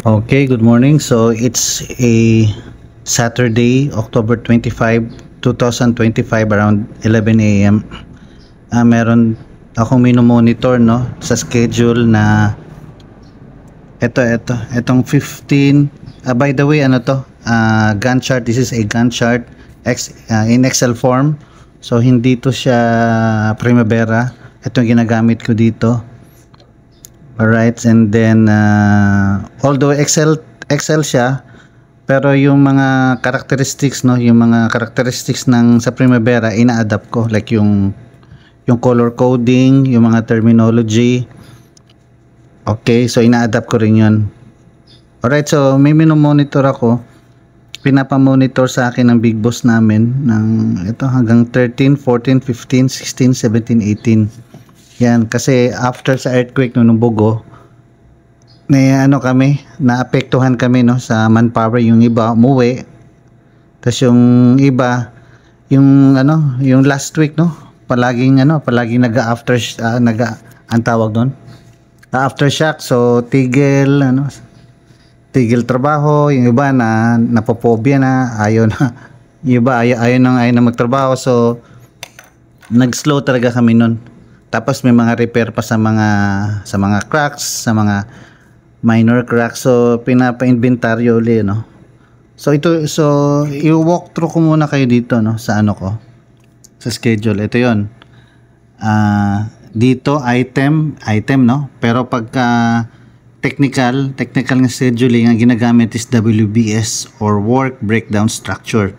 Okay, good morning. So it's a Saturday, October 25, 2025 around 11 a.m. Meron akong monitor no sa schedule na itong 15. By the way, ano to? Gantt chart. This is a Gantt chart in Excel form. So hindi to siya Primavera. Ito yung ginagamit ko dito. Alright, and then although Excel siya, pero yung mga characteristics no, yung mga characteristics ng sa Primavera ina-adapt ko, like yung color coding, yung mga terminology. Okay, so ina-adapt ko rin 'yun. Alright, so may monitor ako. Pinapa-monitor sa akin ng big boss namin ng ito hanggang 13, 14, 15, 16, 17, 18. Yan, kasi after sa earthquake nung Bogo, naapektuhan kami no sa manpower, yung iba umuwi. Tapos yung iba, yung last week no, palaging naga-after ang tawag doon. Aftershock, so tigil trabaho, yung iba na napopobia na, ayaw na. Yung iba ayaw na magtrabaho, so nag-slow talaga kami noon. Tapos may mga repair pa sa mga cracks, sa mga minor cracks. So pinapa-inventaryo ulit no. So i-walk through ko muna kayo dito no sa sa schedule. Ito 'yon. Dito item no. Pero pagka technical ng scheduling ang ginagamit is WBS or work breakdown structure.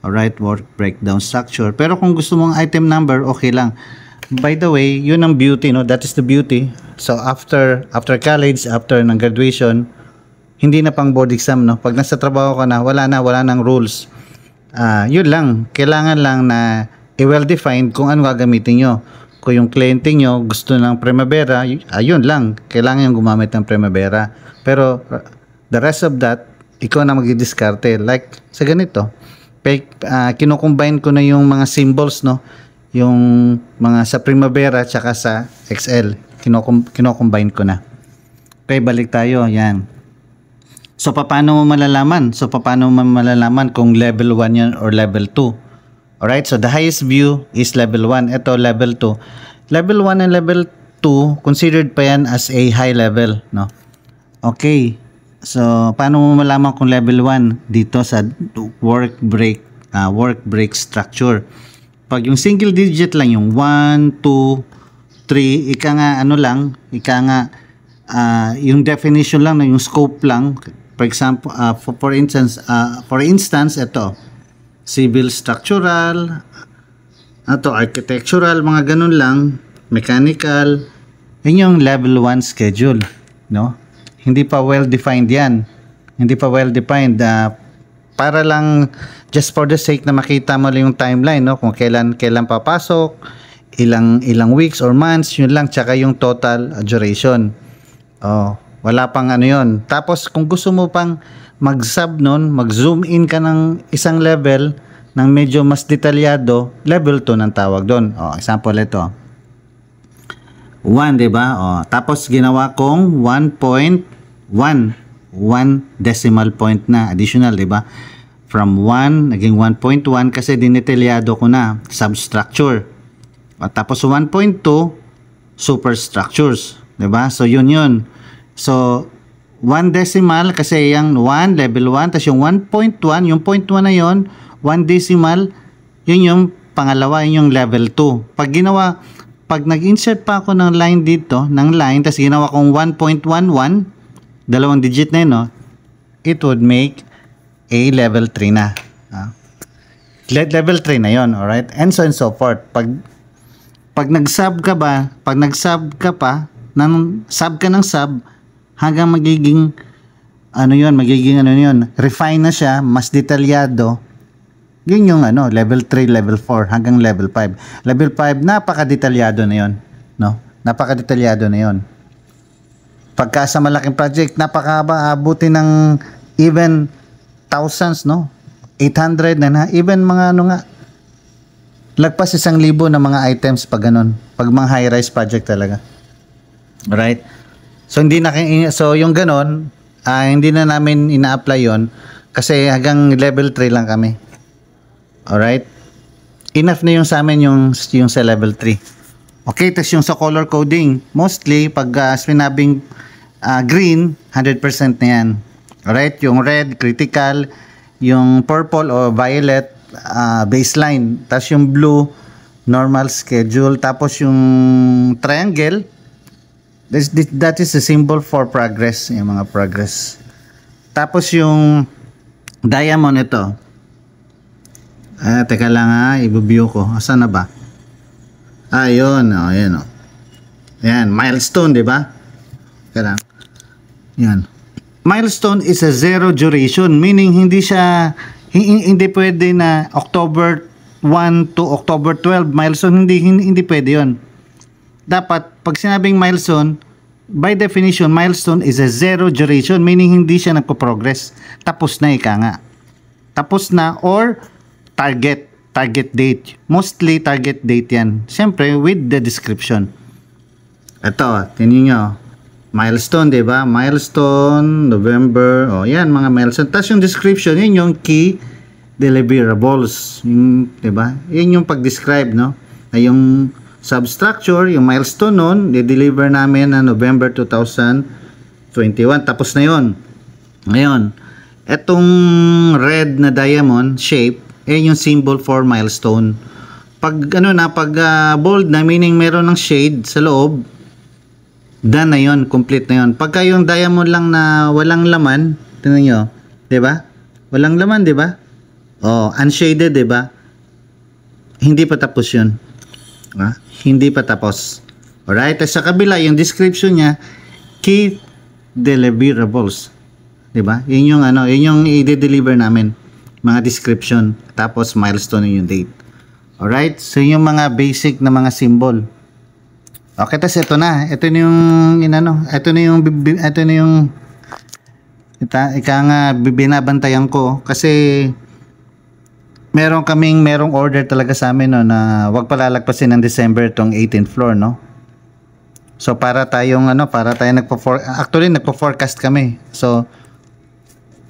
Alright, work breakdown structure. Pero kung gusto mong item number, okay lang. By the way, yun ang beauty, no? That is the beauty. So after college, after ng graduation, hindi na pang board exam, no? Pag nasa trabaho ka na, wala nang rules. Yun lang, kailangan lang na i-well-defined kung ano gagamitin nyo. Kung yung kliyente nyo gusto ng Primavera, yun lang, kailangan yung gumamit ng Primavera. Pero the rest of that, ikaw na mag-discarte. Like sa ganito, kino-combine ko na yung mga symbols, no? Yung mga sa Primavera tsaka sa Excel, kino-combine ko na. Okay, balik tayo. Yan. So paano mo malalaman? Kung level 1 yan or level 2? Alright, so the highest view is level 1. Ito level 2. Level 1 and level 2 considered pa yan as a high level, no? Okay. So paano mo malaman kung level 1? Dito sa work break structure. Pag yung single digit lang, yung 1, 2, 3, yung definition lang, yung scope lang. For example, for instance, ito, civil structural, architectural, mga ganun lang, mechanical, yun yung level 1 schedule, no? Hindi pa well-defined yan. Para lang just for the sake na makita mo lang yung timeline, no? Kung kailan papasok, ilang weeks or months, yun lang, tsaka yung total duration. Wala pang yun. Tapos kung gusto mo pang mag-sub nun, mag-zoom in ka ng isang level ng medyo mas detalyado, level 2 ng tawag doon. Example ito. 1, diba? Tapos ginawa kong 1.1. 1 decimal point na additional, diba? From 1 naging 1.1 kasi dinetalyado ko na substructure. Tapos 1.2 superstructures, diba? So yun. So 1 decimal kasi yung 1 level 1, tapos yung 1.1, yung 0.1 na yun, 1 decimal, yun yung pangalawa, yun yung level 2. Pag nag-insert pa ako ng line dito, tapos ginawa kong 1.11, dalawang digit na yun, no? It would make a level 3 na. Level 3 na yun, alright? And so forth. Pag nag-sub ka ng sub, hanggang magiging refine na siya, mas detalyado. Yun yung level 3, level 4, hanggang level 5. Level 5, napaka-detalyado na yun, no? Napaka-detalyado na yun. Pagka sa malaking project, napakahaba, abuti ng even thousands, no? 800 na, even mga lagpas 1,000 na mga items pag ganun. Pag mga high-rise project talaga. Right? So hindi so yung ganon, hindi na namin ina-apply yon kasi hanggang level 3 lang kami. Alright? Enough na yung sa amin yung sa level 3. Okay, tas yung sa color coding, mostly pag sinabing green, 100% na yan. Alright, yung red, critical, yung purple o violet, baseline, tas yung blue, normal schedule, tapos yung triangle, that is a symbol for progress, yung mga progress. Tapos yung diamond ito, teka lang i-view ko, asan na ba? Yun, ayan o. Yan, milestone, di ba? Teka lang. Yan. Milestone is a zero duration, meaning hindi pwede na October 1 to October 12 milestone, hindi pwede yon. Dapat pag sinabing milestone, by definition milestone is a zero duration, meaning hindi siya nagpo-progress. Tapos na nga. Tapos na or target date. Mostly target date yan. Siyempre with the description. Ito, tingnan nyo. Milestone, di ba? Milestone, November, yan mga milestone. Tapos yung description, yun yung key deliverables, di ba? Yun yung pag-describe, no? Ay yung substructure, yung milestone nun, i-deliver namin na November 2021. Tapos na yun. Ngayon, etong red na diamond shape, yung symbol for milestone. Pag bold na, meaning meron ng shade sa loob, done na yun, complete na yun. Pagka yung diamond lang na walang laman, tingnan nyo, di ba? Walang laman, di ba? Unshaded, di ba? Hindi pa tapos yun. Hindi pa tapos. Alright, sa kabila, yung description niya, key deliverables. Di ba? Yun yung i-deliver namin. Mga description. Tapos, milestone yung date. Alright, so yung mga basic na mga symbol. Okay, tas ito na. Ito na yung binabantayan ko. Kasi, merong order talaga sa amin, no, na wag palalagpasin ng December tong 18th floor, no. So para tayong nagpo-forecast kami. So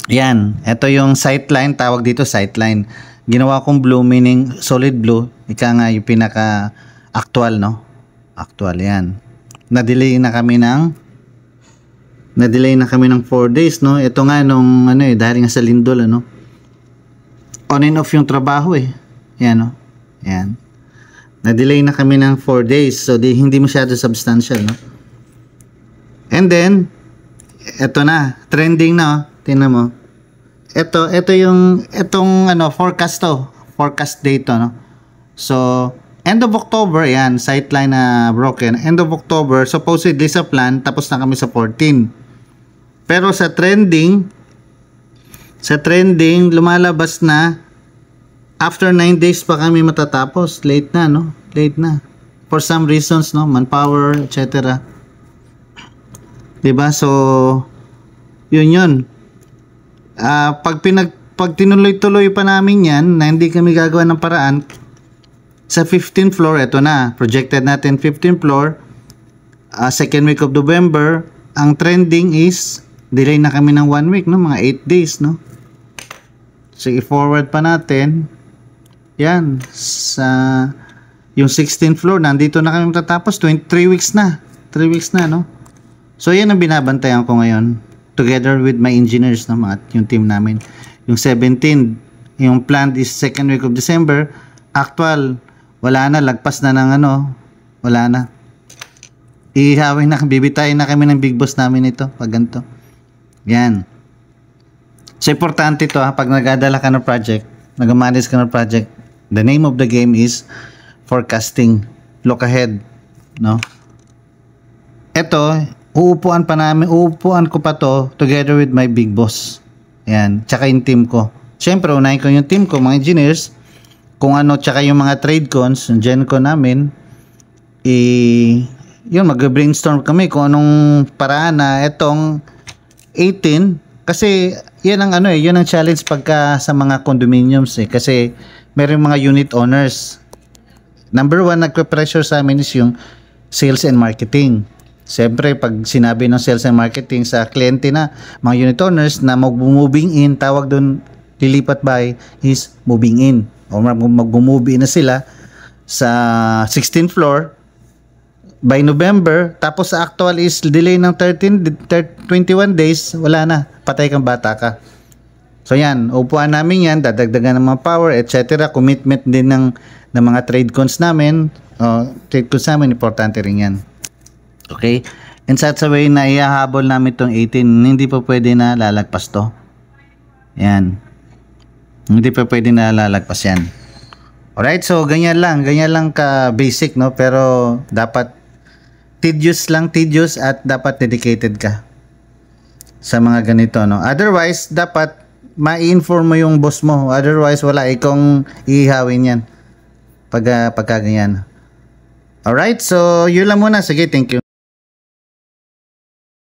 yan, ito yung sightline, tawag dito sightline. Ginawa kong blue, meaning solid blue. Ika nga yung pinaka actual, no. Actual yan. Na-delay na kami ng 4 days, no. Ito nga nung dahil nga sa lindol, on and off yung trabaho yan, no? Yan. Na-delay na kami ng 4 days. So, hindi masyado substantial, no? And then, eto na. Trending na, tingnan mo. Itong forecast to. Forecast date to, no? So, end of October, yan. Sightline na broken. End of October, supposedly sa plan, tapos na kami sa 14. Pero sa trending, lumalabas na after 9 days pa kami matatapos. Late na, no? Late na. For some reasons, no? Manpower, etc. Diba? So, yun. Pag tinuloy-tuloy pa namin yan, na hindi kami gagawa ng paraan, sa 15th floor, ito na. Projected natin 15th floor, second week of November, ang trending is, delay na kami ng 1 week, no? Mga 8 days, no? So, i-forward pa natin. Yan. Sa yung 16th floor, nandito na kami matatapos. 3 weeks na. 3 weeks na, no? So, yan ang binabantayan ko ngayon. Together with my engineers, no? Yung team namin. Yung 17, yung planned is second week of December. Actual, wala na. Lagpas na ng wala na. Ihawin na, bibitayin na kami ng big boss namin ito. Pag ganito. Yan. So, importante ito pag nag-adala ka ng project, nag-manage ka ng project, the name of the game is forecasting. Look ahead, no? Ito, uupuan ko pa to together with my big boss. Yan, tsaka yung team ko. Siyempre, unahin ko yung team ko, mga engineers, tsaka yung mga trade cons, yung gen con namin, mag-brainstorm kami kung anong paraan na itong 18, kasi yan ang challenge pagka sa mga condominiums kasi meron mga unit owners. Number 1 nagpe-pressure sa amin is yung sales and marketing. Siyempre, pag sinabi ng sales and marketing sa kliyente na mga unit owners na mag-moving in, tawag doon lilipat bahay is moving in. O mag-move in na sila sa 16th floor by November, tapos sa actual is delay ng 21 days, wala na. Patay kang bata ka. So yan, upuan namin yan, dadagdagan ng mga power, etc. Commitment din ng mga trade cons namin. Trade cons namin, importante rin yan. Okay? And such a way na ihahabol namin itong 18, hindi pa pwede na lalagpas to. Yan. Hindi pa pwede na lalagpas yan. Alright, so ganyan lang ka basic, no? Pero dapat tedious at dapat dedicated ka sa mga ganito, no? Otherwise, dapat ma-inform mo yung boss mo. Otherwise, wala ikong ihawin yan pagka ganyan. Alright, so yun lang muna. Sige, thank you.